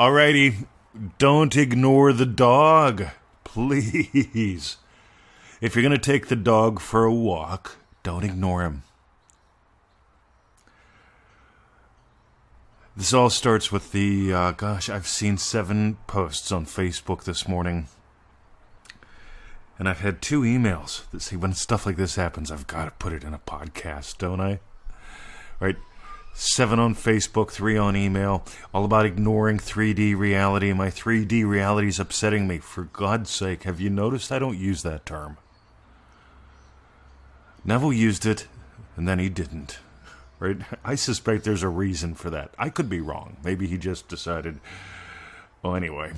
Alrighty, don't ignore the dog, please. If you're going to take the dog for a walk, don't ignore him. This all starts with the, I've seen 7 posts on Facebook this morning. And I've had 2 emails that say when stuff like this happens, I've got to put it in a podcast, don't I? Right? 7 on Facebook, 3 on email, all about ignoring 3D reality. My 3D reality is upsetting me. For God's sake, have you noticed I don't use that term? Neville used it, and then he didn't. Right? I suspect there's a reason for that. I could be wrong. Maybe he just decided. Well, anyway.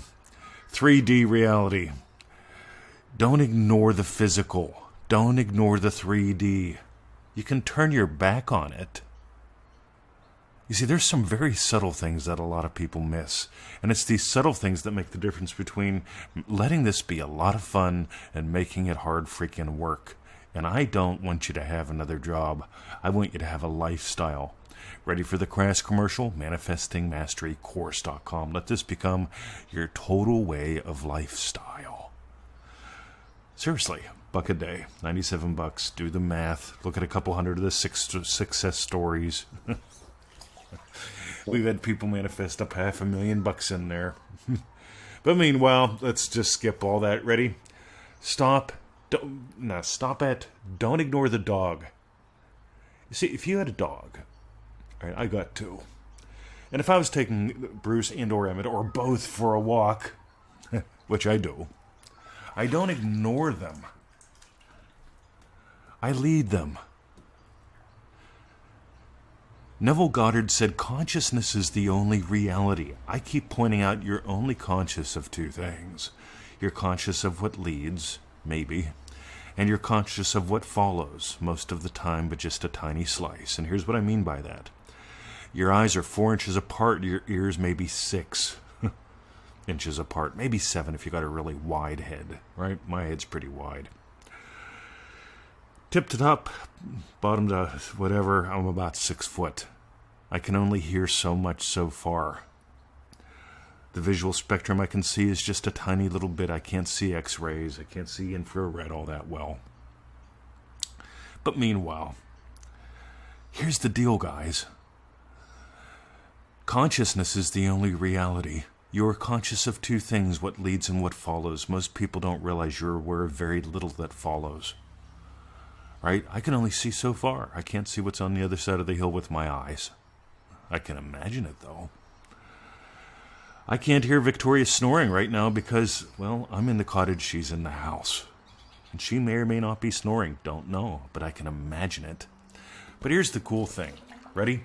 3D reality. Don't ignore the physical. Don't ignore the 3D. You can turn your back on it. You see, there's some very subtle things that a lot of people miss. And it's these subtle things that make the difference between letting this be a lot of fun and making it hard freaking work. And I don't want you to have another job. I want you to have a lifestyle. Ready for the crass commercial? ManifestingMasteryCourse.com. Let this become your total way of lifestyle. Seriously, $1 a day, $97. Do the math. Look at a couple hundred of the success stories. We've had people manifest up $500,000 in there. But meanwhile, let's just skip all that. Ready? Don't ignore the dog. You see, if you had a dog, all right, I got 2. And if I was taking Bruce and or Emmett or both for a walk, which I do, I don't ignore them. I lead them. Neville Goddard said, consciousness is the only reality. I keep pointing out you're only conscious of 2 things. You're conscious of what leads, maybe, and you're conscious of what follows, most of the time, but just a tiny slice. And here's what I mean by that. Your eyes are 4 inches apart, your ears may be 6 inches apart, maybe 7 if you got a really wide head, right? My head's pretty wide. Tip to top, bottom to whatever, I'm about 6 foot. I can only hear so much so far. The visual spectrum I can see is just a tiny little bit. I can't see X-rays. I can't see infrared all that well. But meanwhile, here's the deal, guys. Consciousness is the only reality. You're conscious of 2 things, what leads and what follows. Most people don't realize you're aware of very little that follows. Right? I can only see so far. I can't see what's on the other side of the hill with my eyes. I can imagine it, though. I can't hear Victoria snoring right now because, well, I'm in the cottage, she's in the house. And she may or may not be snoring, don't know, but I can imagine it. But here's the cool thing. Ready?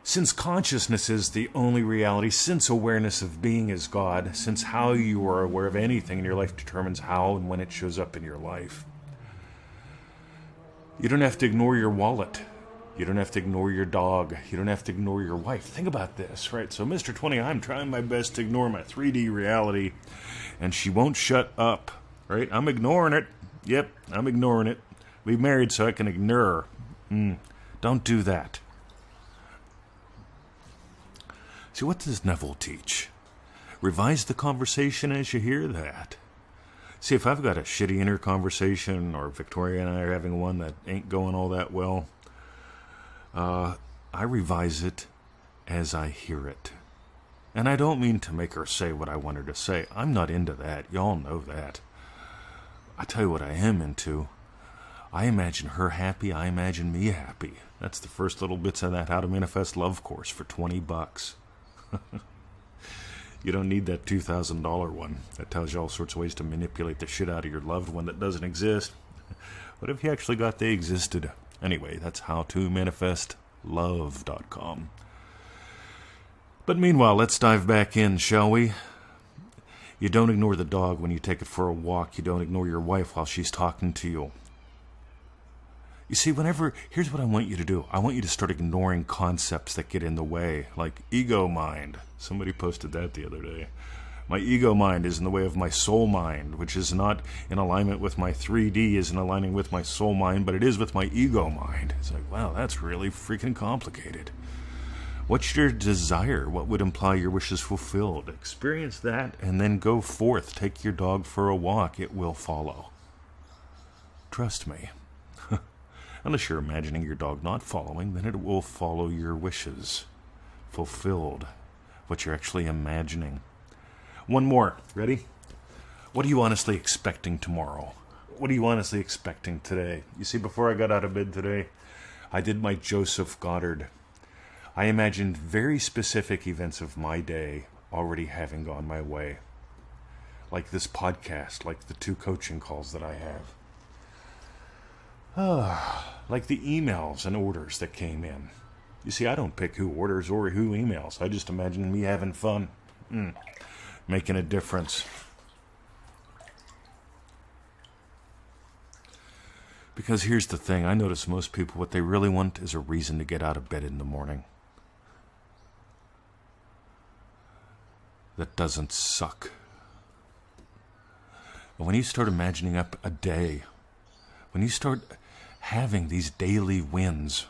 Since consciousness is the only reality, since awareness of being is God, since how you are aware of anything in your life determines how and when it shows up in your life, you don't have to ignore your wallet. You don't have to ignore your dog. You don't have to ignore your wife. Think about this, right? So, Mr. 20, I'm trying my best to ignore my 3D reality, and she won't shut up, right? I'm ignoring it. Yep, I'm ignoring it. We married so I can ignore her. Don't do that. See, what does Neville teach? Revise the conversation as you hear that. See, if I've got a shitty inner conversation, or Victoria and I are having one that ain't going all that well, I revise it as I hear it. And I don't mean to make her say what I want her to say. I'm not into that. Y'all know that. I tell you what I am into. I imagine her happy. I imagine me happy. That's the first little bits of that How to Manifest Love course for $20. You don't need that $2,000 one. That tells you all sorts of ways to manipulate the shit out of your loved one that doesn't exist. What if you actually got they existed? Anyway, that's howtomanifestlove.com. But meanwhile, let's dive back in, shall we? You don't ignore the dog when you take it for a walk. You don't ignore your wife while she's talking to you. You see, here's what I want you to do. I want you to start ignoring concepts that get in the way, like ego mind. Somebody posted that the other day. My ego mind is in the way of my soul mind, which is not in alignment with my 3D, isn't aligning with my soul mind, but it is with my ego mind. It's like, wow, that's really freaking complicated. What's your desire? What would imply your wish is fulfilled? Experience that and then go forth. Take your dog for a walk. It will follow. Trust me. Unless you're imagining your dog not following, then it will follow your wishes. Fulfilled. What you're actually imagining. One more. Ready? What are you honestly expecting tomorrow? What are you honestly expecting today? You see, before I got out of bed today, I did my Joseph Goddard. I imagined very specific events of my day already having gone my way. Like this podcast, like the 2 coaching calls that I have. Like the emails and orders that came in. You see, I don't pick who orders or who emails. I just imagine me having fun. Making a difference. Because here's the thing, I notice most people, what they really want is a reason to get out of bed in the morning. That doesn't suck. And when you start imagining up a day, when you start having these daily wins,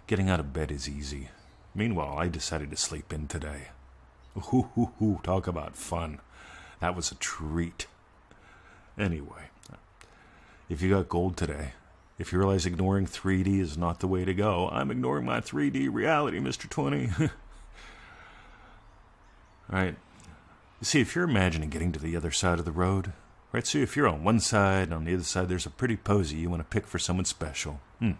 getting out of bed is easy. Meanwhile, I decided to sleep in today. Talk about fun. That was a treat. Anyway, if you got gold today, if you realize ignoring 3D is not the way to go, I'm ignoring my 3D reality, Mr. 20. Right? You see, if you're imagining getting to the other side of the road, right? So if you're on one side, on the other side, there's a pretty posy you want to pick for someone special. And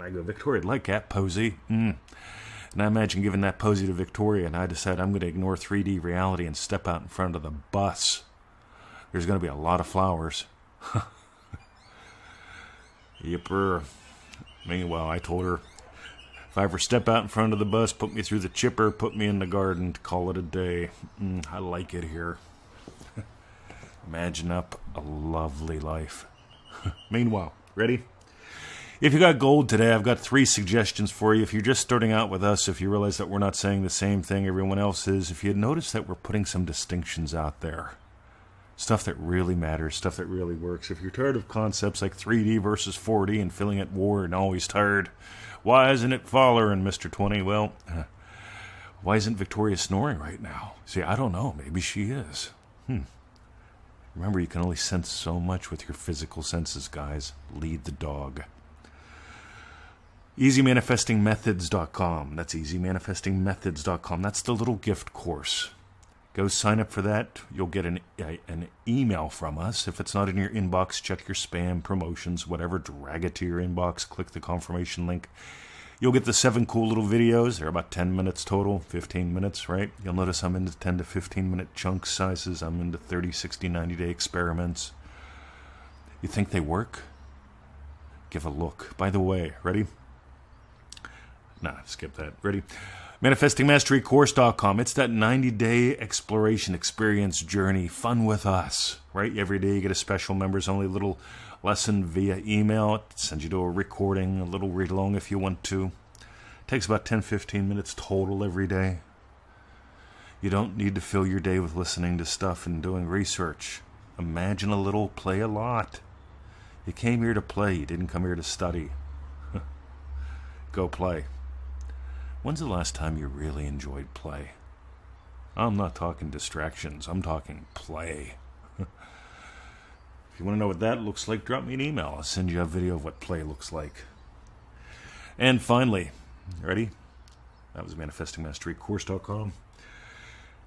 I go, Victoria, I'd like that posy. And I imagine giving that posy to Victoria, and I decide I'm going to ignore 3D reality and step out in front of the bus. There's going to be a lot of flowers. Yipper. Meanwhile, I told her, if I ever step out in front of the bus, put me through the chipper, put me in the garden to call it a day. I like it here. Imagine up a lovely life. Meanwhile, ready? If you got gold today, I've got 3 suggestions for you. If you're just starting out with us, if you realize that we're not saying the same thing everyone else is, if you notice that we're putting some distinctions out there, stuff that really matters, stuff that really works. If you're tired of concepts like 3D versus 4D and feeling at war and always tired, why isn't it following, Mr. 20? Well, why isn't Victoria snoring right now? See, I don't know. Maybe she is. Remember, you can only sense so much with your physical senses, guys. Lead the dog. EasyManifestingMethods.com. That's EasyManifestingMethods.com. That's the little gift course. Go sign up for that. You'll get an email from us. If it's not in your inbox, check your spam, promotions, whatever. Drag it to your inbox. Click the confirmation link. You'll get the 7 cool little videos. They're about 10 minutes total, 15 minutes, right? You'll notice I'm into 10 to 15 minute chunk sizes. I'm into 30, 60, 90-day experiments. You think they work? Give a look. By the way, ready? Nah, skip that. Ready? ManifestingMasteryCourse.com. It's that 90-day exploration experience journey. Fun with us, right? Every day you get a special members-only little lesson via email. It sends you to a recording, a little read-along if you want to. It takes about 10-15 minutes total every day. You don't need to fill your day with listening to stuff and doing research. Imagine a little, play a lot. You came here to play. You didn't come here to study. Go play. When's the last time you really enjoyed play? I'm not talking distractions. I'm talking play. If you want to know what that looks like, drop me an email. I'll send you a video of what play looks like. And finally, ready? That was ManifestingMasteryCourse.com.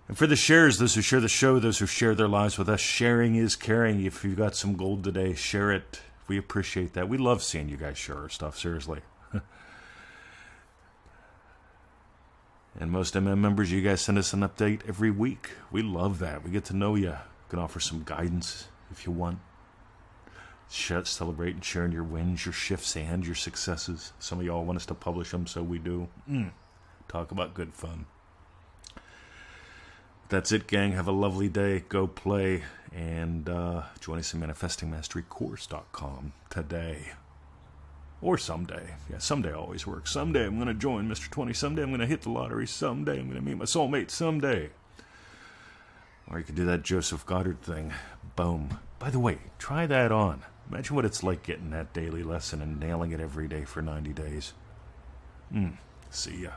And for the shares, those who share the show, those who share their lives with us, sharing is caring. If you've got some gold today, share it. We appreciate that. We love seeing you guys share our stuff, seriously. And most MM members, you guys send us an update every week. We love that. We get to know you. We can offer some guidance if you want. Celebrate and sharing your wins, your shifts, and your successes. Some of y'all want us to publish them, so we do. Talk about good fun. That's it, gang. Have a lovely day. Go play. And join us at ManifestingMasteryCourse.com today. Or someday. Yeah, someday always works. Someday I'm going to join Mr. 20. Someday I'm going to hit the lottery. Someday I'm going to meet my soulmate. Someday. Or you could do that Joseph Goddard thing. Boom. By the way, try that on. Imagine what it's like getting that daily lesson and nailing it every day for 90 days. See ya.